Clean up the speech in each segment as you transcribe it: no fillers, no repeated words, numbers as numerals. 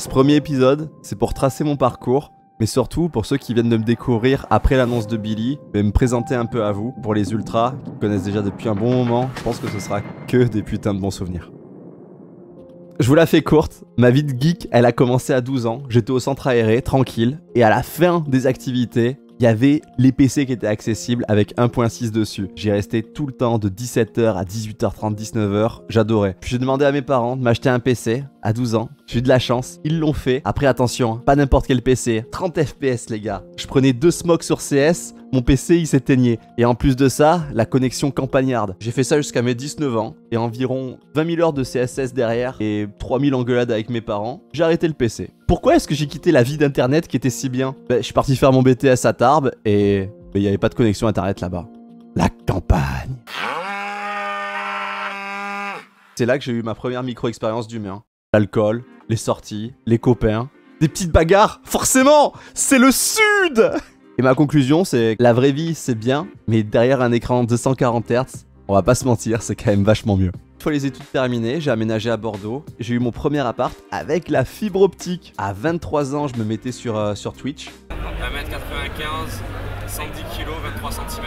Ce premier épisode, c'est pour tracer mon parcours, mais surtout pour ceux qui viennent de me découvrir après l'annonce de Billy, je vais me présenter un peu à vous. Pour les ultras, qui me connaissent déjà depuis un bon moment, je pense que ce sera que des putains de bons souvenirs. Je vous la fais courte, ma vie de geek, elle a commencé à 12 ans, j'étais au centre aéré, tranquille, et à la fin des activités, il y avait les PC qui étaient accessibles avec 1.6 dessus. J'y restais tout le temps de 17h à 18h30, 19h, j'adorais. Puis j'ai demandé à mes parents de m'acheter un PC à 12 ans. J'ai eu de la chance, ils l'ont fait. Après attention, pas n'importe quel PC, 30 FPS les gars. Je prenais 2 smokes sur CS, mon PC il s'éteignait. Et en plus de ça, la connexion campagnarde. J'ai fait ça jusqu'à mes 19 ans et environ 20 000 heures de CSS derrière et 3000 engueulades avec mes parents. J'ai arrêté le PC. Pourquoi est-ce que j'ai quitté la vie d'internet qui était si bien? Je suis parti faire mon BTS à Tarbes et il n'y avait pas de connexion internet là-bas. La campagne. C'est là que j'ai eu ma première micro-expérience d'humain. L'alcool, les sorties, les copains, des petites bagarres, forcément, c'est le sud. Et ma conclusion, c'est que la vraie vie, c'est bien, mais derrière un écran 240 Hz, on va pas se mentir, c'est quand même vachement mieux. Une fois les études terminées, j'ai aménagé à Bordeaux, j'ai eu mon premier appart avec la fibre optique. À 23 ans, je me mettais sur Twitch. 1m95, 110 kg, 23 cm.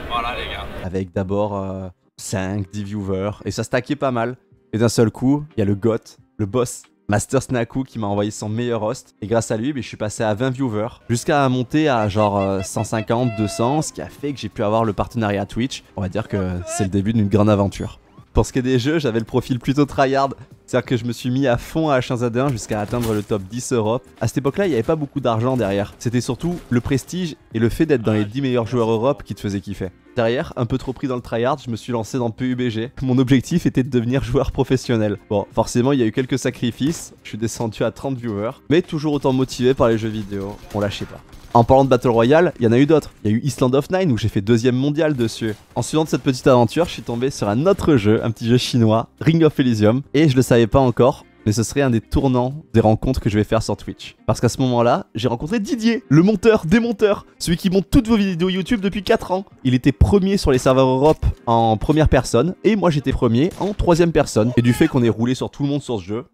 Voilà les gars. Avec d'abord 5, 10 viewers, et ça stackait pas mal. Et d'un seul coup, il y a le GOAT, le boss, Master Snaku, qui m'a envoyé son meilleur host. Et grâce à lui, je suis passé à 20 viewers, jusqu'à monter à genre 150, 200, ce qui a fait que j'ai pu avoir le partenariat Twitch. On va dire que c'est le début d'une grande aventure. Pour ce qui est des jeux, j'avais le profil plutôt tryhard. C'est-à-dire que je me suis mis à fond à H1Z1 jusqu'à atteindre le top 10 Europe. À cette époque-là, il n'y avait pas beaucoup d'argent derrière. C'était surtout le prestige et le fait d'être dans les 10 meilleurs joueurs Europe qui te faisaient kiffer. Derrière, un peu trop pris dans le tryhard, je me suis lancé dans PUBG. Mon objectif était de devenir joueur professionnel. Bon, forcément, il y a eu quelques sacrifices. Je suis descendu à 30 viewers, mais toujours autant motivé par les jeux vidéo. On lâchait pas. En parlant de Battle Royale, il y en a eu d'autres. Il y a eu Island of Nine où j'ai fait 2e mondial dessus. En suivant de cette petite aventure, je suis tombé sur un autre jeu, un petit jeu chinois, Ring of Elysium. Et je le savais pas encore, mais ce serait un des tournants des rencontres que je vais faire sur Twitch. Parce qu'à ce moment-là, j'ai rencontré Didier, le monteur, démonteur, celui qui monte toutes vos vidéos YouTube depuis 4 ans. Il était premier sur les serveurs Europe en première personne, et moi j'étais premier en 3e personne. Et du fait qu'on ait roulé sur tout le monde sur ce jeu,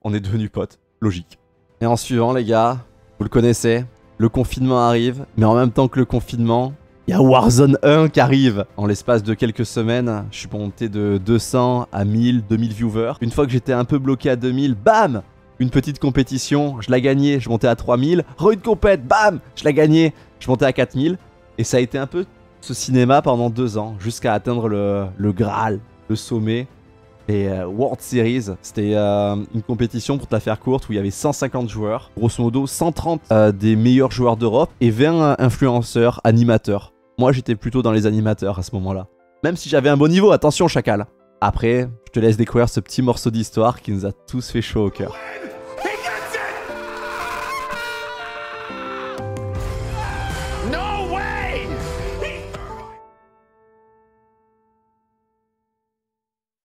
on est devenus potes, logique. Et en suivant les gars, vous le connaissez, le confinement arrive, mais en même temps que le confinement, il y a Warzone 1 qui arrive. En l'espace de quelques semaines, je suis monté de 200 à 1000, 2000 viewers. Une fois que j'étais un peu bloqué à 2000, bam! Une petite compétition, je la gagnais, je montais à 3000. Une compète, bam! Je la gagnais, je montais à 4000. Et ça a été un peu ce cinéma pendant 2 ans, jusqu'à atteindre le Graal, le sommet. Et World Series, c'était une compétition, pour te la faire courte, où il y avait 150 joueurs, grosso modo 130 des meilleurs joueurs d'Europe et 20 influenceurs, animateurs. Moi j'étais plutôt dans les animateurs à ce moment-là. Même si j'avais un bon niveau, attention chacal. Après, je te laisse découvrir ce petit morceau d'histoire qui nous a tous fait chaud au cœur.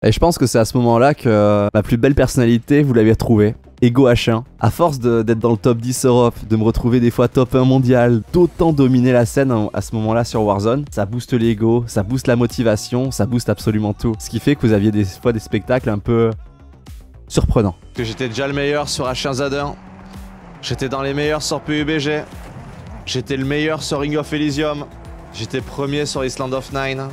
Et je pense que c'est à ce moment-là que ma plus belle personnalité, vous l'avez retrouvée. Ego H1. À force d'être dans le top 10 Europe, de me retrouver des fois top 1 mondial, d'autant dominer la scène à ce moment-là sur Warzone, ça booste l'ego, ça booste la motivation, ça booste absolument tout. Ce qui fait que vous aviez des fois des spectacles un peu surprenants. Que j'étais déjà le meilleur sur H1Z1, j'étais dans les meilleurs sur PUBG, j'étais le meilleur sur Ring of Elysium, j'étais premier sur Island of Nine.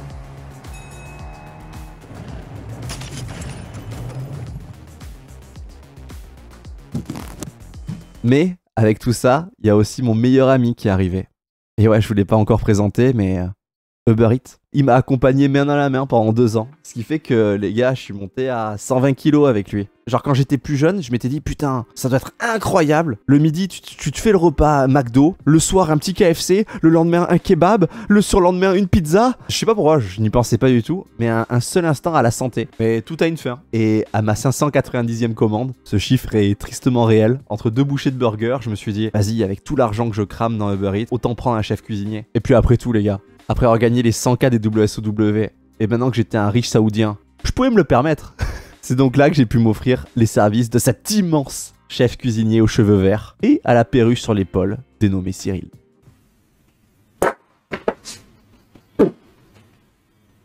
Mais, avec tout ça, il y a aussi mon meilleur ami qui est arrivé. Et ouais, je vous l'ai pas encore présenté, mais Uber Eats. Il m'a accompagné main dans la main pendant 2 ans. Ce qui fait que, les gars, je suis monté à 120 kilos avec lui. Genre, quand j'étais plus jeune, je m'étais dit, putain, ça doit être incroyable. Le midi, tu te fais le repas McDo. Le soir, un petit KFC. Le lendemain, un kebab. Le surlendemain, une pizza. Je sais pas pourquoi, je n'y pensais pas du tout. Mais un seul instant à la santé. Mais tout a une fin. Et à ma 590e commande, ce chiffre est tristement réel. Entre 2 bouchées de burger, je me suis dit, vas-y, avec tout l'argent que je crame dans Uber Eats, autant prendre un chef cuisinier. Et puis après tout, les gars, après avoir gagné les 100K des WSOW, et maintenant que j'étais un riche saoudien, je pouvais me le permettre. C'est donc là que j'ai pu m'offrir les services de cet immense chef cuisinier aux cheveux verts et à la perruche sur l'épaule, dénommé Cyril.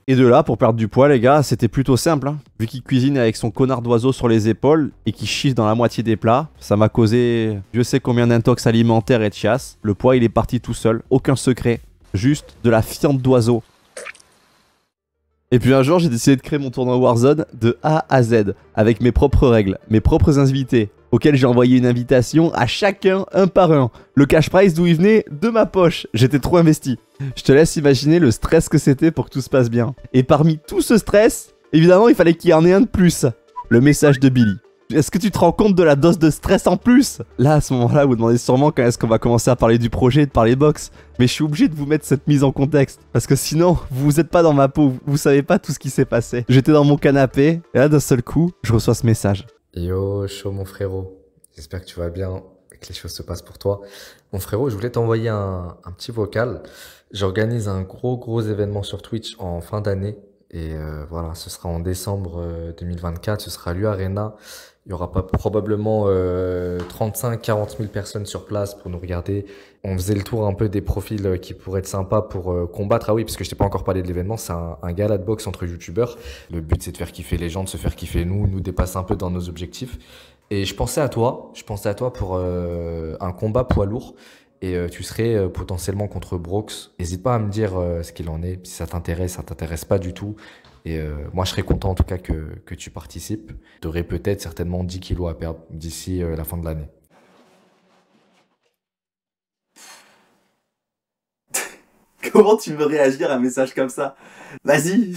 Et de là, pour perdre du poids, les gars, c'était plutôt simple. Hein. Vu qu'il cuisine avec son connard d'oiseau sur les épaules et qu'il chiffre dans la moitié des plats, ça m'a causé je sais combien d'intox alimentaires et de chiasse. Le poids, il est parti tout seul. Aucun secret. Juste de la fiente d'oiseau. Et puis un jour, j'ai décidé de créer mon tournoi Warzone de A à Z, avec mes propres règles, mes propres invités, auxquels j'ai envoyé une invitation à chacun un par un. Le cash prize d'où il venait de ma poche, j'étais trop investi. Je te laisse imaginer le stress que c'était pour que tout se passe bien. Et parmi tout ce stress, évidemment, il fallait qu'il y en ait un de plus. Le message de Billy. Est-ce que tu te rends compte de la dose de stress en plus? Là, à ce moment-là, vous demandez sûrement quand est-ce qu'on va commencer à parler du projet et de parler boxe. Mais je suis obligé de vous mettre cette mise en contexte. Parce que sinon, vous êtes pas dans ma peau. Vous savez pas tout ce qui s'est passé. J'étais dans mon canapé. Et là, d'un seul coup, je reçois ce message. Yo, chaud mon frérot. J'espère que tu vas bien et que les choses se passent pour toi. Mon frérot, je voulais t'envoyer un petit vocal. J'organise un gros événement sur Twitch en fin d'année. Et voilà, ce sera en décembre 2024. Ce sera l'U-Arena. Il y aura pas probablement 35-40 000 personnes sur place pour nous regarder. On faisait le tour un peu des profils qui pourraient être sympas pour combattre. Ah oui, parce que je t'ai pas encore parlé de l'événement, c'est un gala de boxe entre youtubeurs. Le but, c'est de faire kiffer les gens, de se faire kiffer nous dépasser un peu dans nos objectifs. Et je pensais à toi pour un combat poids lourd. Et tu serais potentiellement contre Brox. N'hésite pas à me dire ce qu'il en est, si ça t'intéresse pas du tout. Et moi, je serais content en tout cas que tu participes. Tu aurais peut-être certainement 10 kilos à perdre d'ici la fin de l'année. Comment tu veux réagir à un message comme ça? Vas-y,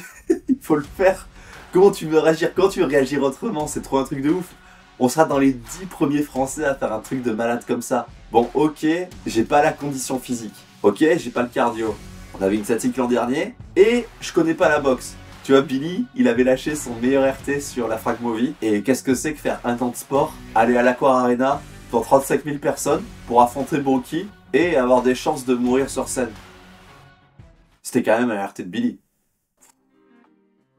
il faut le faire. Comment tu veux réagir? Quand tu veux réagir autrement? C'est trop un truc de ouf. On sera dans les 10 premiers Français à faire un truc de malade comme ça. Bon, ok, j'ai pas la condition physique. Ok, j'ai pas le cardio. On avait une statique l'an dernier. Et je connais pas la boxe. Tu vois, Billy, il avait lâché son meilleur RT sur la Frag Movie. Et qu'est-ce que c'est que faire un temps de sport, aller à l'Accor Arena pour 35 000 personnes pour affronter Broky et avoir des chances de mourir sur scène? C'était quand même un RT de Billy.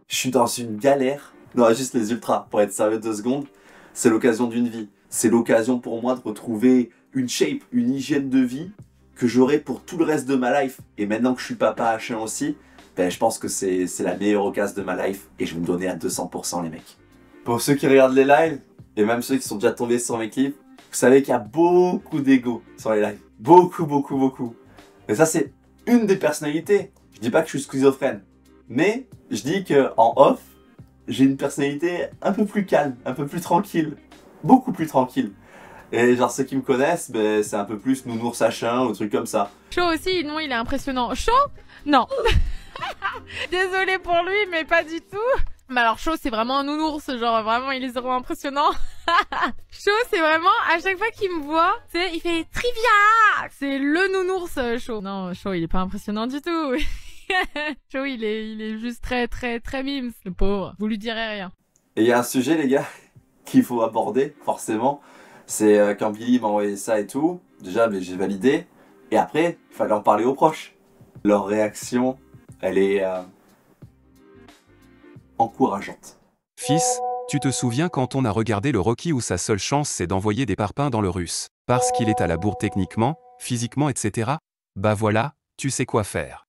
Je suis dans une galère. Non, juste les ultras, pour être sérieux 2 secondes. C'est l'occasion d'une vie. C'est l'occasion pour moi de retrouver une shape, une hygiène de vie que j'aurai pour tout le reste de ma life. Et maintenant que je suis papa H1 aussi, ben, je pense que c'est la meilleure occasion de ma life et je vais me donner à 200% les mecs. Pour ceux qui regardent les lives, et même ceux qui sont déjà tombés sur mes clips, vous savez qu'il y a beaucoup d'ego sur les lives. Beaucoup. Et ça, c'est une des personnalités. Je dis pas que je suis schizophrène, mais je dis que en off, j'ai une personnalité un peu plus calme, un peu plus tranquille. Beaucoup plus tranquille. Et genre ceux qui me connaissent, ben, c'est un peu plus nounours H1 ou trucs comme ça. Chaud aussi, non, il est impressionnant. Chaud? Non. Désolé pour lui, mais pas du tout. Mais alors Chaud, c'est vraiment un nounours, genre vraiment il est zéro impressionnant. Chaud, c'est vraiment, à chaque fois qu'il me voit, tu sais, il fait trivia. C'est le nounours, Chaud. Non, Chaud, il est pas impressionnant du tout. Chaud, il est juste très mimes, le pauvre. Vous lui direz rien. Et il y a un sujet, les gars, qu'il faut aborder, forcément. C'est quand Billy m'a envoyé ça et tout. Déjà, mais j'ai validé. Et après, il fallait en parler aux proches. Leur réaction, elle est encourageante. Fils, tu te souviens quand on a regardé le Rocky où sa seule chance c'est d'envoyer des parpaings dans le russe, parce qu'il est à la bourre techniquement, physiquement, etc. Bah voilà, tu sais quoi faire.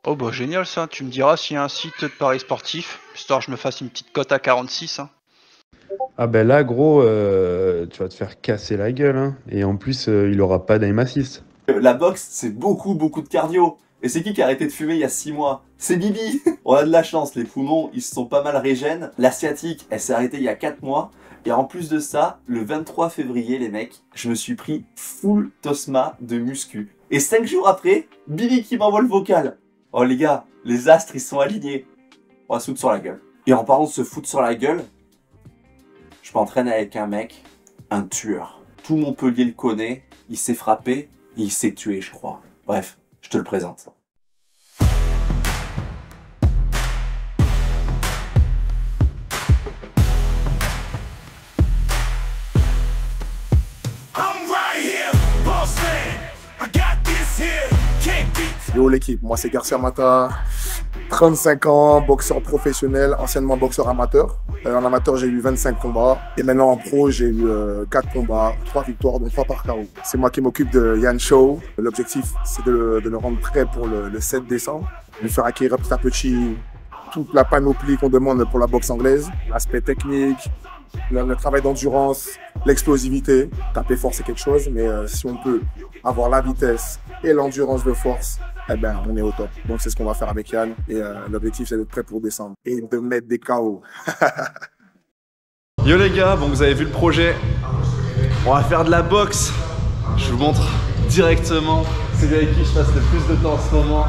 Oh bah génial ça, tu me diras s'il y a un site de paris sportif, histoire que je me fasse une petite cote à 46. Hein. Ah ben là gros, tu vas te faire casser la gueule, hein. Et en plus il aura pas d'aim assist. La boxe, c'est beaucoup de cardio. Et c'est qui a arrêté de fumer il y a 6 mois? C'est Bibi. On a de la chance, les poumons, ils se sont pas mal régènes. La sciatique, elle s'est arrêtée il y a 4 mois. Et en plus de ça, le 23 février, les mecs, je me suis pris full tosma de muscu. Et 5 jours après, Billy qui m'envoie le vocal. Oh les gars, les astres ils sont alignés. On va se foutre sur la gueule. Et en parlant de se foutre sur la gueule, je m'entraîne avec un mec, un tueur. Tout Montpellier le connaît, il s'est frappé et il s'est tué je crois. Bref, je te le présente. Yo l'équipe, moi c'est Garcia Mata, 35 ans, boxeur professionnel, anciennement boxeur amateur. En amateur, j'ai eu 25 combats. Et maintenant, en pro, j'ai eu 4 combats, 3 victoires, dont 3 par KO. C'est moi qui m'occupe de Yann Show. L'objectif, c'est de le rendre prêt pour le 7 décembre. De lui faire acquérir petit à petit toute la panoplie qu'on demande pour la boxe anglaise. L'aspect technique, le travail d'endurance, l'explosivité. Taper fort, c'est quelque chose, mais si on peut avoir la vitesse et l'endurance de force, eh ben, on est au top. Donc, c'est ce qu'on va faire avec Yann. Et l'objectif, c'est d'être prêt pour décembre et de mettre des KO. Yo les gars, bon, vous avez vu le projet. On va faire de la boxe. Je vous montre directement celui avec qui je passe le plus de temps en ce moment.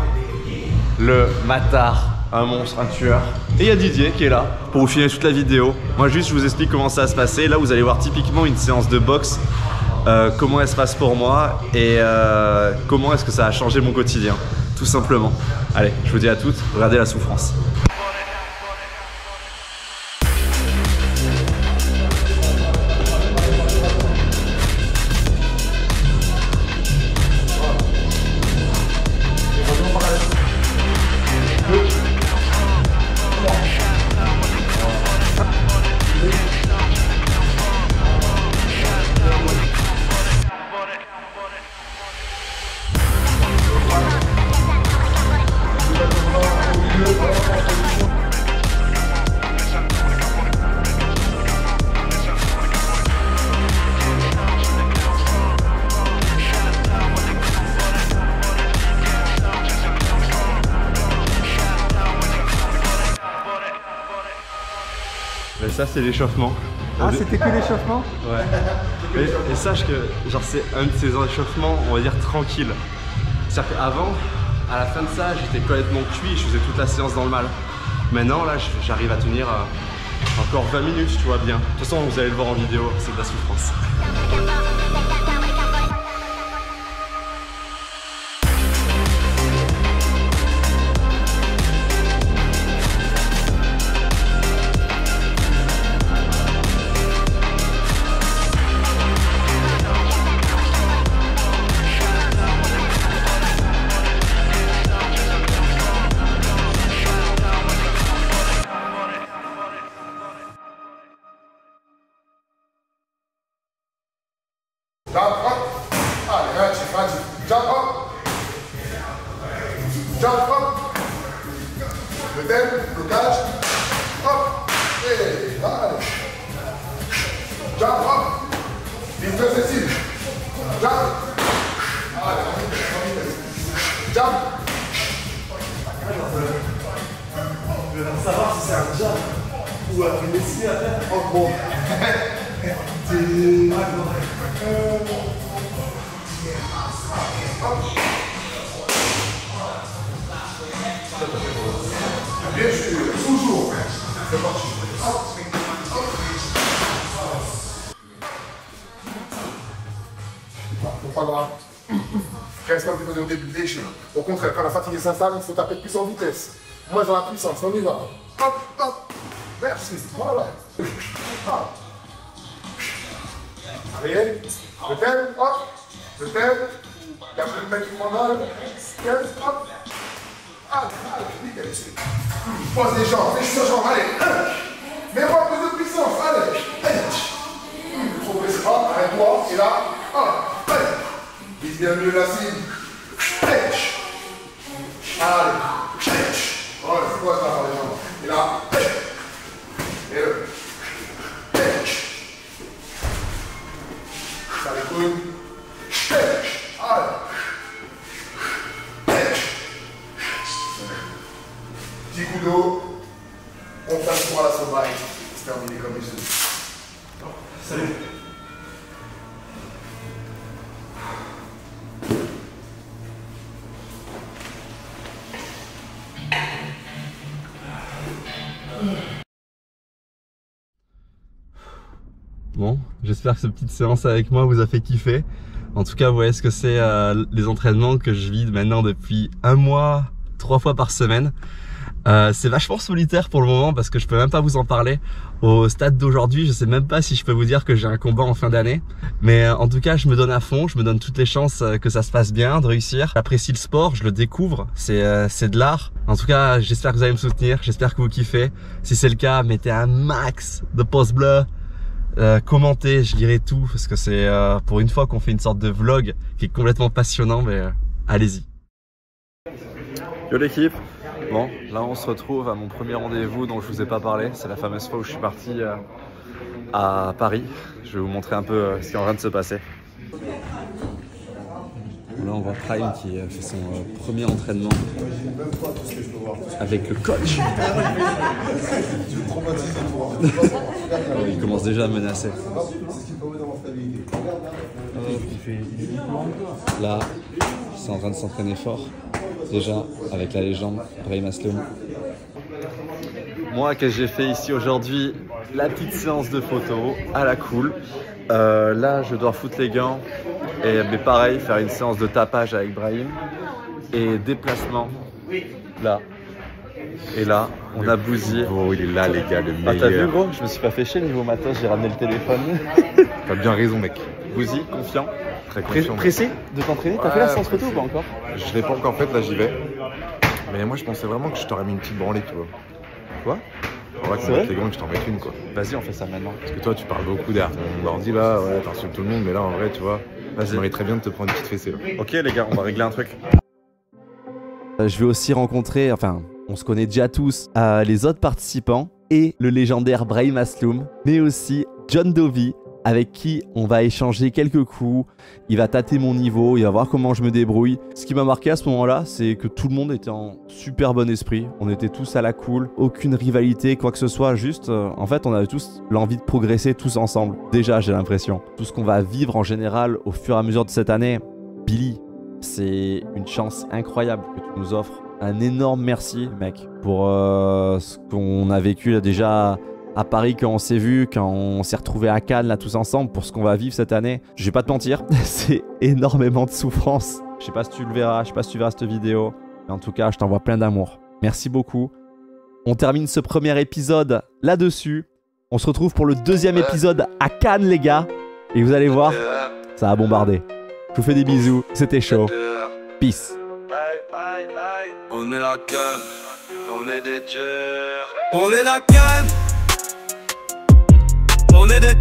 Le Matar, un monstre, un tueur. Et il y a Didier qui est là pour vous filmer toute la vidéo. Moi juste je vous explique comment ça va se passer. Là vous allez voir typiquement une séance de boxe. Comment elle se passe pour moi et comment est-ce que ça a changé mon quotidien. Tout simplement. Allez, je vous dis à toutes, regardez la souffrance. Mais ça c'est l'échauffement. Ah, c'était que l'échauffement? Ouais. Et sache que genre c'est un de ces échauffements, on va dire tranquille. C'est-à-dire qu'avant, à la fin de ça, j'étais complètement cuit, je faisais toute la séance dans le mal. Maintenant là, j'arrive à tenir encore 20 minutes, tu vois bien. De toute façon, vous allez le voir en vidéo, c'est de la souffrance. Jump up. Allez, vas-y. Jump up. Jump up. Le thème, le catch. Hop. Et allez. Jump up. Vite Cécile. Jump. Allez, jump. Je veux savoir si c'est un jump ou une dessinée à faire. Oh bon. Bien sûr, toujours. C'est parti. Pas grave. Reste un petit peu de déchets. Au contraire, quand la fatigue s'installe, il faut taper plus en vitesse. Moins dans la puissance, on y va. Hop, hop. Merci. Voilà. Ah. Allez, le thème, hop, le thème, la mec qui prend mal, 15, hop, allez, nickel, ici. Pose les jambes, fais sur jambes, allez, mets-moi plus de puissance, allez, progresse pas, arrête-toi, et là, allez, vise bien mieux la cible, allez, voilà, c'est quoi ça, les jambes, et là, et le, ça les coudes. Allez. Petit coup d'eau. On passe pour la sauvage. C'est terminé comme il se dit. Salut. Bon, j'espère que cette petite séance avec moi vous a fait kiffer. En tout cas, vous voyez ce que c'est les entraînements que je vis maintenant depuis un mois, 3 fois par semaine. C'est vachement solitaire pour le moment parce que je peux même pas vous en parler. Au stade d'aujourd'hui, je sais même pas si je peux vous dire que j'ai un combat en fin d'année. Mais en tout cas, je me donne à fond, je me donne toutes les chances que ça se passe bien, de réussir. J'apprécie le sport, je le découvre, c'est de l'art. En tout cas, j'espère que vous allez me soutenir, j'espère que vous kiffez. Si c'est le cas, mettez un max de pouces bleus. Commentez, je lirai tout parce que c'est pour une fois qu'on fait une sorte de vlog qui est complètement passionnant, mais allez-y. Yo l'équipe. Bon, là on se retrouve à mon premier rendez-vous dont je vous ai pas parlé. C'est la fameuse fois où je suis parti à Paris. Je vais vous montrer un peu ce qui est en train de se passer. Là on voit Prime qui fait son premier entraînement avec le coach. Il commence déjà à me menacer. Là, c'est en train de s'entraîner fort. Déjà avec la légende Brahim Asloum. Moi, qu'est-ce que j'ai fait ici aujourd'hui? La petite séance de photos à la cool. Là, je dois foutre les gants. Mais pareil, faire une séance de tapage avec Brahim. Et déplacement. Là. Et là, on a bousillé. Oh, il est là, les gars, le meilleur. T'as vu, gros? Je me suis pas fait chier niveau matos, j'ai ramené le téléphone. T'as bien raison, mec. Bousille, confiant. Très confiant. Pressé de t'entraîner? T'as fait la séance photo ou pas encore? Je l'ai pas encore faite, là j'y vais. Mais moi je pensais vraiment que je t'aurais mis une petite branlée, tu vois. Quoi? En vrai, qu'on mette les gants et que je t'en mette une, quoi. Vas-y, on fait ça maintenant. Parce que toi, tu parles beaucoup derrière ton ordi là, ouais, t'insultes tout le monde, mais là en vrai, tu vois, je mérite très bien de te prendre une petite fessée là. Ok, les gars, on va régler un truc. Je vais aussi rencontrer, enfin, on se connaît déjà tous, les autres participants et le légendaire Brahim Asloum, mais aussi John Dovey, avec qui on va échanger quelques coups. Il va tâter mon niveau, il va voir comment je me débrouille. Ce qui m'a marqué à ce moment-là, c'est que tout le monde était en super bon esprit. On était tous à la cool, aucune rivalité, quoi que ce soit. Juste, en fait, on avait tous l'envie de progresser tous ensemble. Déjà, j'ai l'impression. Tout ce qu'on va vivre en général au fur et à mesure de cette année, Billy, c'est une chance incroyable que tu nous offres. Un énorme merci, mec, pour ce qu'on a vécu là, déjà à Paris quand on s'est vu, quand on s'est retrouvés à Cannes là tous ensemble, pour ce qu'on va vivre cette année. Je vais pas te mentir, c'est énormément de souffrance. Je sais pas si tu le verras, je sais pas si tu verras cette vidéo, mais en tout cas, je t'envoie plein d'amour. Merci beaucoup. On termine ce premier épisode là-dessus. On se retrouve pour le deuxième épisode à Cannes, les gars. Et vous allez voir, ça a bombardé. Je vous fais des bisous, c'était chaud. Peace. On est la Cannes, on est des tueurs. On est la Cannes, on est des